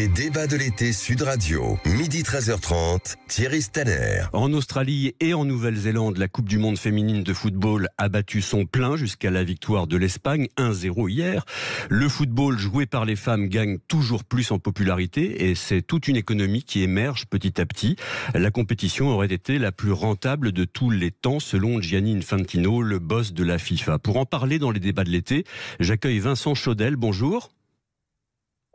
Les débats de l'été Sud Radio, midi 13h30, Thierry Staller. En Australie et en Nouvelle-Zélande, la Coupe du Monde féminine de football a battu son plein jusqu'à la victoire de l'Espagne, 1-0 hier. Le football joué par les femmes gagne toujours plus en popularité et c'est toute une économie qui émerge petit à petit. La compétition aurait été la plus rentable de tous les temps selon Gianni Infantino, le boss de la FIFA. Pour en parler dans les débats de l'été, j'accueille Vincent Chaudel. Bonjour.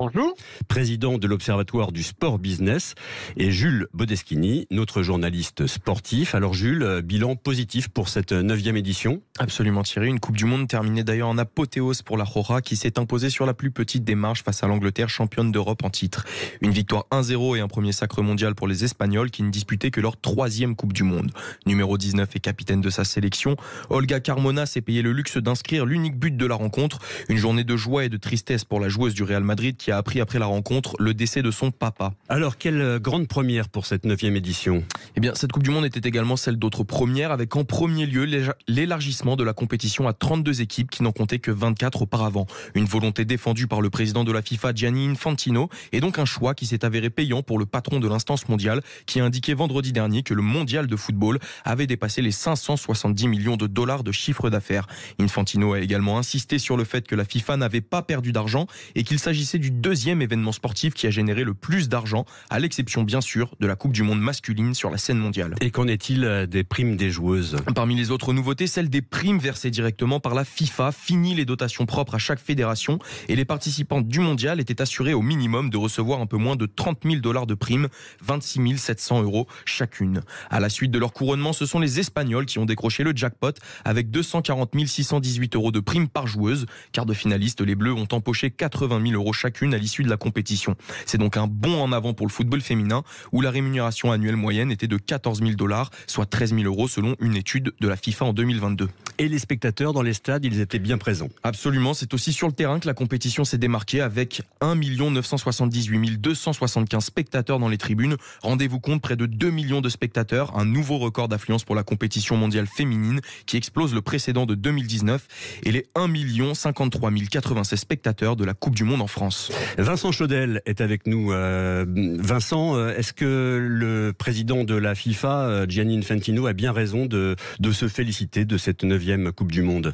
Bonjour. Président de l'Observatoire du Sport Business, et Jules Bodeschini, notre journaliste sportif. Alors Jules, bilan positif pour cette 9e édition? Absolument Thierry, une Coupe du Monde terminée d'ailleurs en apothéose pour la Jora qui s'est imposée sur la plus petite des marches face à l'Angleterre, championne d'Europe en titre. Une victoire 1-0 et un premier sacre mondial pour les Espagnols qui ne disputaient que leur 3e Coupe du Monde. Numéro 19 et capitaine de sa sélection, Olga Carmona s'est payé le luxe d'inscrire l'unique but de la rencontre. Une journée de joie et de tristesse pour la joueuse du Real Madrid qui a appris après la rencontre le décès de son papa. Alors, quelle grande première pour cette 9e édition? Eh bien, cette Coupe du Monde était également celle d'autres premières, avec en premier lieu l'élargissement de la compétition à 32 équipes qui n'en comptaient que 24 auparavant. Une volonté défendue par le président de la FIFA, Gianni Infantino, et donc un choix qui s'est avéré payant pour le patron de l'instance mondiale, qui a indiqué vendredi dernier que le mondial de football avait dépassé les 570 millions de dollars de chiffre d'affaires. Infantino a également insisté sur le fait que la FIFA n'avait pas perdu d'argent et qu'il s'agissait du deuxième événement sportif qui a généré le plus d'argent, à l'exception bien sûr de la Coupe du Monde masculine sur la scène mondiale. Et qu'en est-il des primes des joueuses? Parmi les autres nouveautés, celle des primes versées directement par la FIFA. Fini les dotations propres à chaque fédération et les participantes du mondial étaient assurées au minimum de recevoir un peu moins de 30 000 dollars de primes, 26 700 euros chacune. À la suite de leur couronnement, ce sont les Espagnols qui ont décroché le jackpot avec 240 618 euros de primes par joueuse. Quart de finaliste, les Bleus ont empoché 80 000 euros chacune à l'issue de la compétition. C'est donc un bond en avant pour le football féminin où la rémunération annuelle moyenne était de 14 000 dollars, soit 13 000 euros selon une étude de la FIFA en 2022. Et les spectateurs dans les stades, ils étaient bien présents? Absolument, c'est aussi sur le terrain que la compétition s'est démarquée avec 1 978 275 spectateurs dans les tribunes. Rendez-vous compte, près de 2 millions de spectateurs, un nouveau record d'affluence pour la compétition mondiale féminine qui explose le précédent de 2019 et les 1 53 096 spectateurs de la Coupe du Monde en France. Vincent Chaudel est avec nous. Vincent, est-ce que le président de la FIFA, Gianni Infantino, a bien raison de se féliciter de cette 9e Coupe du Monde?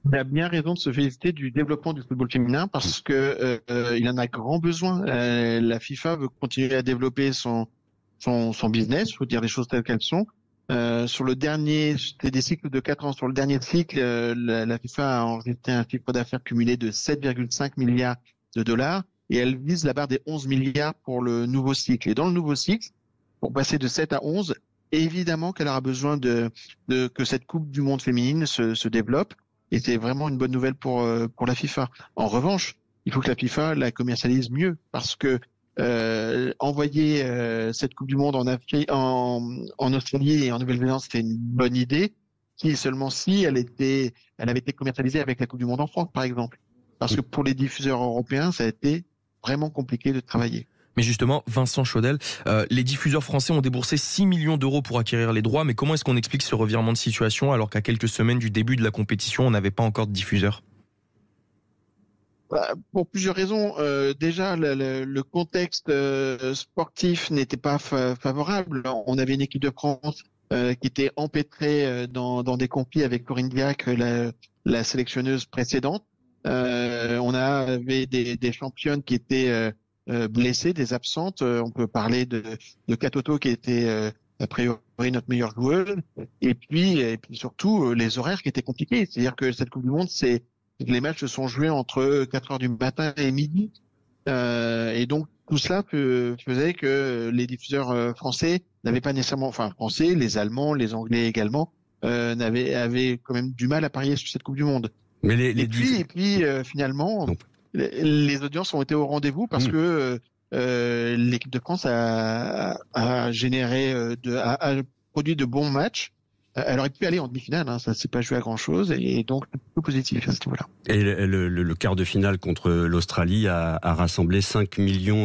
Il a bien raison de se féliciter du développement du football féminin parce que il en a grand besoin. La FIFA veut continuer à développer son business, faut dire les choses telles qu'elles sont. Sur le dernier, c'était des cycles de 4 ans. Sur le dernier cycle, la FIFA a enregistré un chiffre d'affaires cumulé de 7,5 milliards de dollars et elle vise la barre des 11 milliards pour le nouveau cycle. Et dans le nouveau cycle, pour passer de 7 à 11, évidemment qu'elle aura besoin de que cette Coupe du Monde féminine se développe. Et c'est vraiment une bonne nouvelle pour la FIFA. En revanche, il faut que la FIFA la commercialise mieux parce que envoyer cette Coupe du Monde en Afrique, en Australie et en Nouvelle-Zélande, c'était une bonne idée. Seulement si elle avait été commercialisée avec la Coupe du Monde en France, par exemple. Parce que pour les diffuseurs européens, ça a été vraiment compliqué de travailler. Mais justement, Vincent Chaudel, les diffuseurs français ont déboursé 6 millions d'euros pour acquérir les droits. Mais comment est-ce qu'on explique ce revirement de situation alors qu'à quelques semaines du début de la compétition, on n'avait pas encore de diffuseurs? Pour plusieurs raisons. Déjà, le contexte sportif n'était pas favorable. On avait une équipe de France qui était empêtrée dans des conflits avec Corinne Diacre, la sélectionneuse précédente. On avait des championnes qui étaient blessées, des absentes. On peut parler de Katoto qui était a priori notre meilleure joueuse. Et puis surtout les horaires qui étaient compliqués. C'est-à-dire que cette Coupe du Monde, les matchs se sont joués entre 4 heures du matin et midi. Et donc, tout cela faisait que les diffuseurs français n'avaient pas nécessairement, enfin, français, les Allemands, les Anglais également, avaient quand même du mal à parier sur cette Coupe du Monde. Mais finalement, les audiences ont été au rendez-vous parce que l'équipe de France a produit de bons matchs. Elle aurait pu aller en demi-finale, ça s'est pas joué à grand-chose, et donc tout positif à ce niveau-là. Et le quart de finale contre l'Australie a rassemblé 5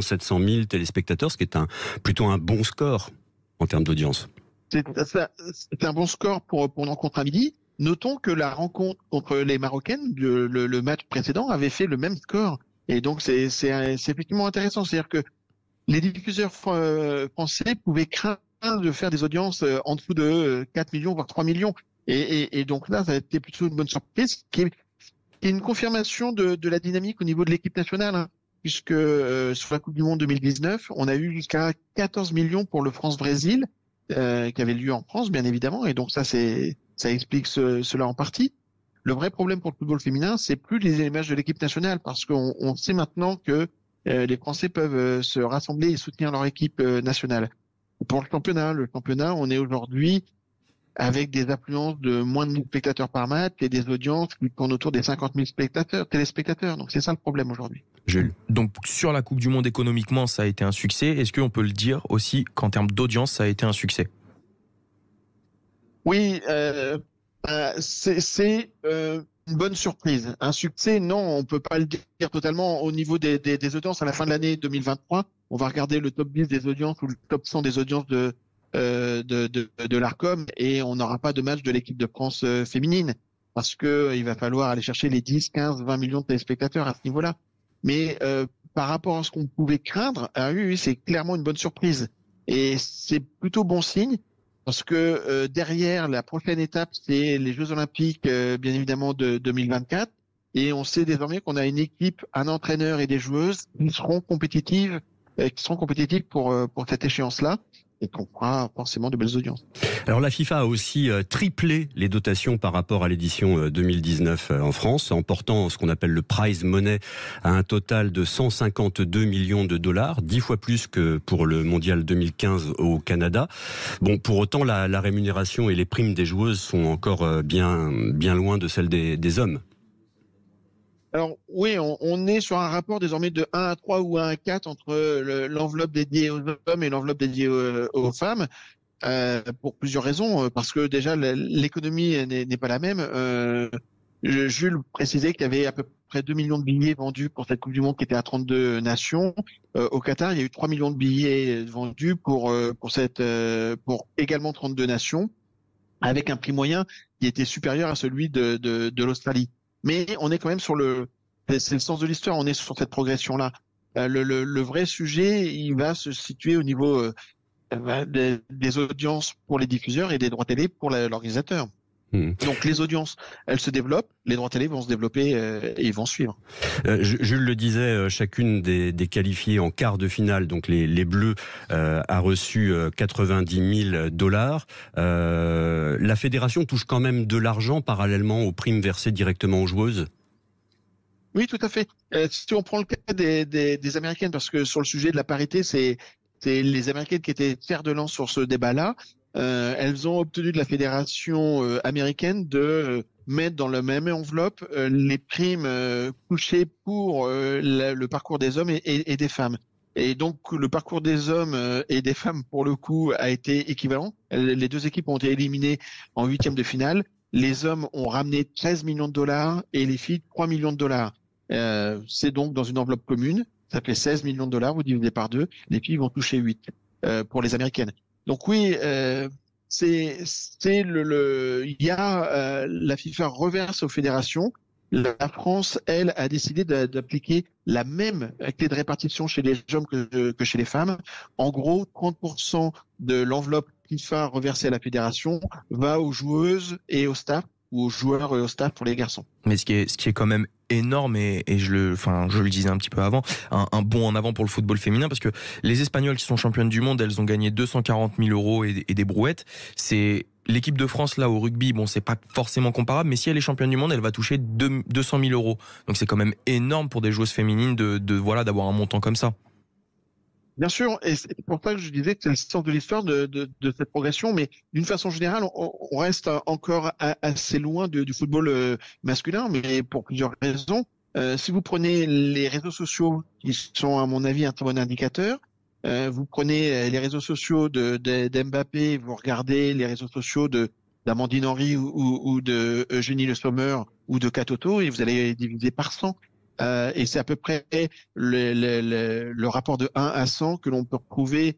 700 000 téléspectateurs, ce qui est plutôt un bon score en termes d'audience. C'est un bon score pour une rencontre à midi. Notons que la rencontre contre les Marocaines, le match précédent, avait fait le même score. Et donc c'est effectivement intéressant, c'est-à-dire que les diffuseurs français pouvaient craindre de faire des audiences en dessous de 4 millions, voire 3 millions. Et donc là, ça a été plutôt une bonne surprise, qui est une confirmation de la dynamique au niveau de l'équipe nationale, hein, puisque sur la Coupe du Monde 2019, on a eu jusqu'à 14 millions pour le France-Brésil, qui avait lieu en France, bien évidemment, et donc ça explique cela en partie. Le vrai problème pour le football féminin, c'est plus les images de l'équipe nationale, parce qu'on sait maintenant que les Français peuvent se rassembler et soutenir leur équipe nationale. Pour le championnat, on est aujourd'hui avec des affluences de moins de 1000 spectateurs par match et des audiences qui tournent autour des 50 000 téléspectateurs. Donc c'est ça le problème aujourd'hui. Jules. Donc sur la Coupe du Monde économiquement, ça a été un succès. Est-ce qu'on peut le dire aussi qu'en termes d'audience, ça a été un succès? Oui, c'est une bonne surprise. Un succès, non, on peut pas le dire totalement. Au niveau des audiences à la fin de l'année 2023, on va regarder le top 10 des audiences ou le top 100 des audiences de l'Arcom et on n'aura pas de match de l'équipe de France féminine parce que il va falloir aller chercher les 10, 15, 20 millions de téléspectateurs à ce niveau-là. Mais par rapport à ce qu'on pouvait craindre, oui, c'est clairement une bonne surprise et c'est plutôt bon signe. Parce que derrière, la prochaine étape, c'est les Jeux Olympiques, bien évidemment, de 2024. Et on sait désormais qu'on a une équipe, un entraîneur et des joueuses qui seront compétitives pour cette échéance-là et qu'on fera forcément de belles audiences. Alors la FIFA a aussi triplé les dotations par rapport à l'édition 2019 en France, en portant ce qu'on appelle le prize money à un total de 152 millions de dollars, 10 fois plus que pour le mondial 2015 au Canada. Bon, pour autant, la rémunération et les primes des joueuses sont encore bien loin de celles des hommes. Alors oui, on est sur un rapport désormais de 1 à 3 ou 1 à 4 entre l'enveloppe dédiée aux hommes et l'enveloppe dédiée aux femmes, pour plusieurs raisons. Parce que déjà, l'économie n'est pas la même. Jules précisait qu'il y avait à peu près 2 millions de billets vendus pour cette Coupe du Monde qui était à 32 nations. Au Qatar, il y a eu 3 millions de billets vendus pour également 32 nations, avec un prix moyen qui était supérieur à celui de l'Australie. Mais on est quand même c'est le sens de l'histoire, on est sur cette progression-là. Le vrai sujet, il va se situer au niveau des audiences pour les diffuseurs et des droits télé pour l'organisateur. Donc les audiences, elles se développent, les droits télé vont se développer et ils vont suivre. Jules le disait, chacune des qualifiées en quart de finale, donc les Bleus, a reçu 90 000 dollars. La fédération touche quand même de l'argent parallèlement aux primes versées directement aux joueuses. Oui, tout à fait. Si on prend le cas des Américaines, parce que sur le sujet de la parité, c'est les Américaines qui étaient fer de lance sur ce débat-là. Elles ont obtenu de la fédération américaine de mettre dans la même enveloppe les primes touchées pour le parcours des hommes et des femmes. Et donc le parcours des hommes et des femmes pour le coup a été équivalent. Les deux équipes ont été éliminées en huitième de finale. Les hommes ont ramené 13 millions de dollars et les filles 3 millions de dollars. C'est donc dans une enveloppe commune. Ça fait 16 millions de dollars, vous divisez par 2. Les filles vont toucher 8 pour les Américaines. Donc oui, la FIFA reverse aux fédérations. La France, elle, a décidé d'appliquer la même clé de répartition chez les hommes que chez les femmes. En gros, 30% de l'enveloppe FIFA reversée à la fédération va aux joueuses et au staff, ou aux joueurs et au staff pour les garçons. Mais ce qui est quand même énorme, et je le disais un petit peu avant, un bond en avant pour le football féminin, parce que les Espagnoles qui sont championnes du monde, elles ont gagné 240 000 euros et des brouettes. C'est l'équipe de France là au rugby, bon, c'est pas forcément comparable, mais si elle est championne du monde, elle va toucher 200 000 euros. Donc c'est quand même énorme pour des joueuses féminines d'avoir un montant comme ça. Bien sûr, et c'est pour ça que je disais que c'est le sens de l'histoire de cette progression, mais d'une façon générale, on reste encore assez loin du football masculin, mais pour plusieurs raisons. Si vous prenez les réseaux sociaux, qui sont à mon avis un très bon indicateur, vous prenez les réseaux sociaux d'Mbappé, vous regardez les réseaux sociaux d'Amandine Henry ou de Eugénie Le Sommer ou de Katoto, et vous allez diviser par 100. Et c'est à peu près le rapport de 1 à 100 que l'on peut retrouver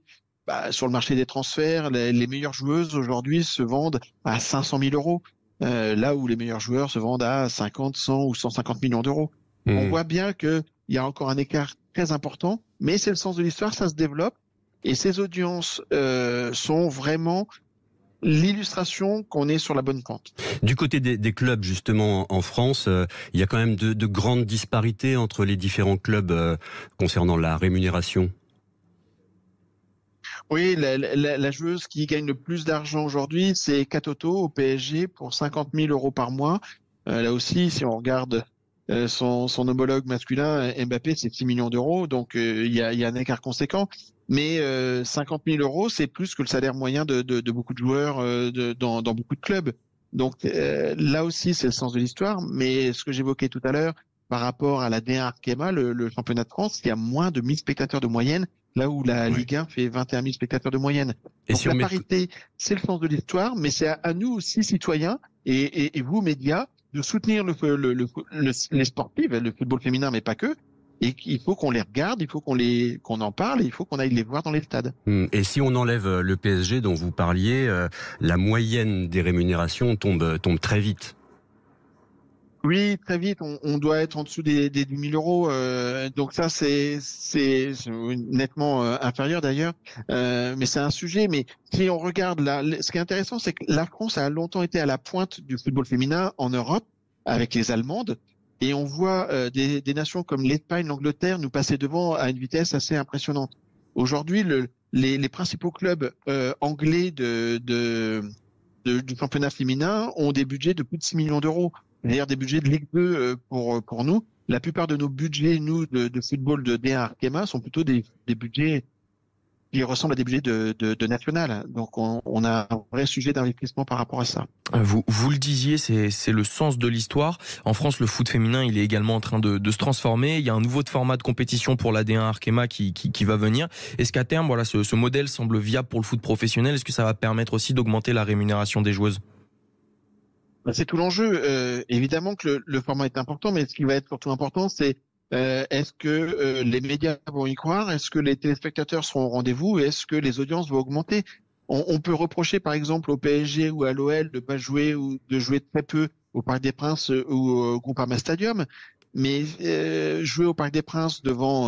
sur le marché des transferts. Les meilleures joueuses aujourd'hui se vendent à 500 000 euros, là où les meilleurs joueurs se vendent à 50, 100 ou 150 millions d'euros. On voit bien que il y a encore un écart très important, mais c'est le sens de l'histoire, ça se développe, et ces audiences sont vraiment l'illustration qu'on est sur la bonne pente. Du côté des clubs, justement, en France, il y a quand même de grandes disparités entre les différents clubs concernant la rémunération. Oui, la joueuse qui gagne le plus d'argent aujourd'hui, c'est Katoto au PSG pour 50 000 euros par mois. Là aussi, si on regarde son homologue masculin, Mbappé, c'est 6 millions d'euros, donc il y a un écart conséquent. Mais 50 000 euros, c'est plus que le salaire moyen de beaucoup de joueurs dans beaucoup de clubs. Donc là aussi, c'est le sens de l'histoire. Mais ce que j'évoquais tout à l'heure, par rapport à la D1 Arkema, le championnat de France, il y a moins de 1000 spectateurs de moyenne, là où la Ligue 1 fait 21 000 spectateurs de moyenne. Et donc si la on met... parité, c'est le sens de l'histoire, mais c'est à nous aussi, citoyens, et vous, médias, de soutenir les sportifs, le football féminin, mais pas que. Et il faut qu'on les regarde, il faut qu'on en parle, et il faut qu'on aille les voir dans les stades. Et si on enlève le PSG dont vous parliez, la moyenne des rémunérations tombe très vite. Oui, très vite, on doit être en dessous des 10 000 euros. Donc ça, c'est nettement inférieur d'ailleurs. Mais c'est un sujet. Mais si on regarde là, ce qui est intéressant, c'est que la France a longtemps été à la pointe du football féminin en Europe avec les Allemandes. Et on voit des nations comme l'Espagne, l'Angleterre nous passer devant à une vitesse assez impressionnante. Aujourd'hui, les principaux clubs anglais du championnat féminin ont des budgets de plus de 6 millions d'euros. D'ailleurs, des budgets de Ligue 2 pour nous. La plupart de nos budgets, nous, de football de D1 Arkema, sont plutôt des budgets qui ressemblent à des budgets de national. Donc, on a un vrai sujet d'investissement par rapport à ça. Vous le disiez, c'est le sens de l'histoire. En France, le foot féminin, il est également en train de se transformer. Il y a un nouveau format de compétition pour la D1 Arkema qui va venir. Est-ce qu'à terme, voilà, ce modèle semble viable pour le foot professionnel? Est-ce que ça va permettre aussi d'augmenter la rémunération des joueuses? C'est tout l'enjeu. Évidemment que le format est important, mais ce qui va être surtout important, c'est est-ce que les médias vont y croire? Est-ce que les téléspectateurs seront au rendez-vous? Et est-ce que les audiences vont augmenter? On peut reprocher, par exemple, au PSG ou à l'OL de pas jouer ou de jouer très peu au Parc des Princes ou au Groupama Stadium, mais jouer au Parc des Princes devant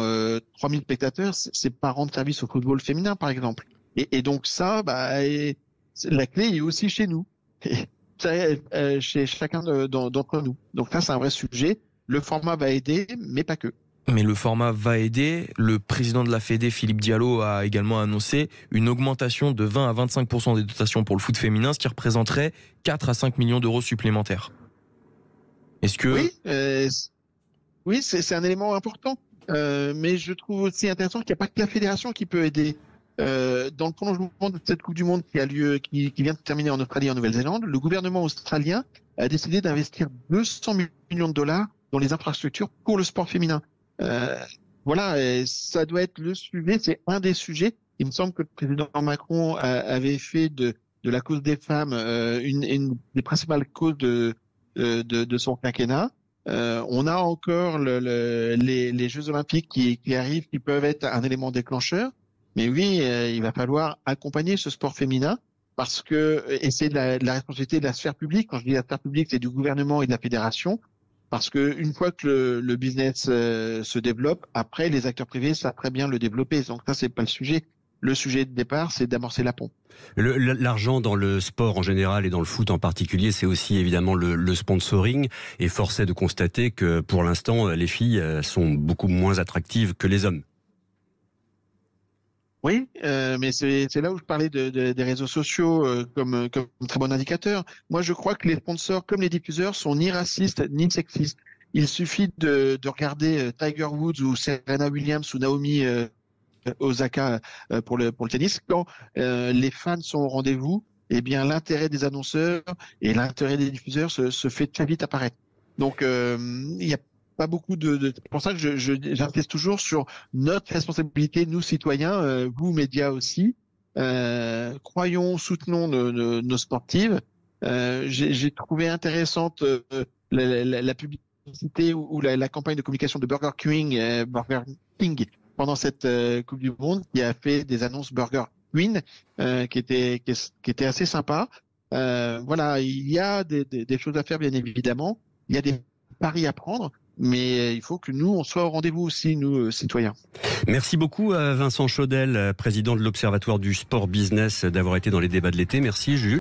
3000 spectateurs, c'est pas rendre service au football féminin, par exemple. Et donc ça, la clé est aussi chez nous. Chez chacun d'entre nous. Donc là, c'est un vrai sujet. Le format va aider, mais pas que. Mais le format va aider. Le président de la Fédé, Philippe Diallo, a également annoncé une augmentation de 20 à 25% des dotations pour le foot féminin, ce qui représenterait 4 à 5 millions d'euros supplémentaires. Est-ce que... Oui, c'est un élément important. Mais je trouve aussi intéressant qu'il n'y a pas que la fédération qui peut aider. Dans le prolongement de cette Coupe du Monde qui vient de terminer en Australie et en Nouvelle-Zélande, le gouvernement australien a décidé d'investir 200 millions de dollars dans les infrastructures pour le sport féminin. Voilà, et ça doit être le sujet, c'est un des sujets. Il me semble que le président Macron avait fait de la cause des femmes une des principales causes de son quinquennat. On a encore les Jeux Olympiques qui arrivent, qui peuvent être un élément déclencheur. Mais oui, il va falloir accompagner ce sport féminin parce que, et c'est de la responsabilité de la sphère publique. Quand je dis la sphère publique, c'est du gouvernement et de la fédération. Parce que une fois que le business se développe, après, les acteurs privés savent très bien le développer. Donc ça, c'est pas le sujet. Le sujet de départ, c'est d'amorcer la pompe. L'argent dans le sport en général et dans le foot en particulier, c'est aussi évidemment le sponsoring. Et force est de constater que pour l'instant, les filles sont beaucoup moins attractives que les hommes. Oui, mais c'est là où je parlais des réseaux sociaux comme très bon indicateur. Moi, je crois que les sponsors, comme les diffuseurs, sont ni racistes ni sexistes. Il suffit de regarder Tiger Woods ou Serena Williams ou Naomi Osaka pour le tennis. Quand les fans sont au rendez-vous, eh bien l'intérêt des annonceurs et l'intérêt des diffuseurs se fait très vite apparaître. Donc il y a pas beaucoup c'est pour ça que j'insiste toujours sur notre responsabilité, nous citoyens, vous médias aussi. Croyons, soutenons nos sportives. J'ai trouvé intéressante la publicité ou la campagne de communication de Burger King pendant cette Coupe du Monde, qui a fait des annonces Burger Queen qui étaient assez sympas. Voilà, il y a des choses à faire, bien évidemment. Il y a des paris à prendre. mais il faut que nous, on soit au rendez-vous aussi, nous, citoyens. Merci beaucoup à Vincent Chaudel, président de l'Observatoire du sport business, d'avoir été dans les débats de l'été. Merci Jules.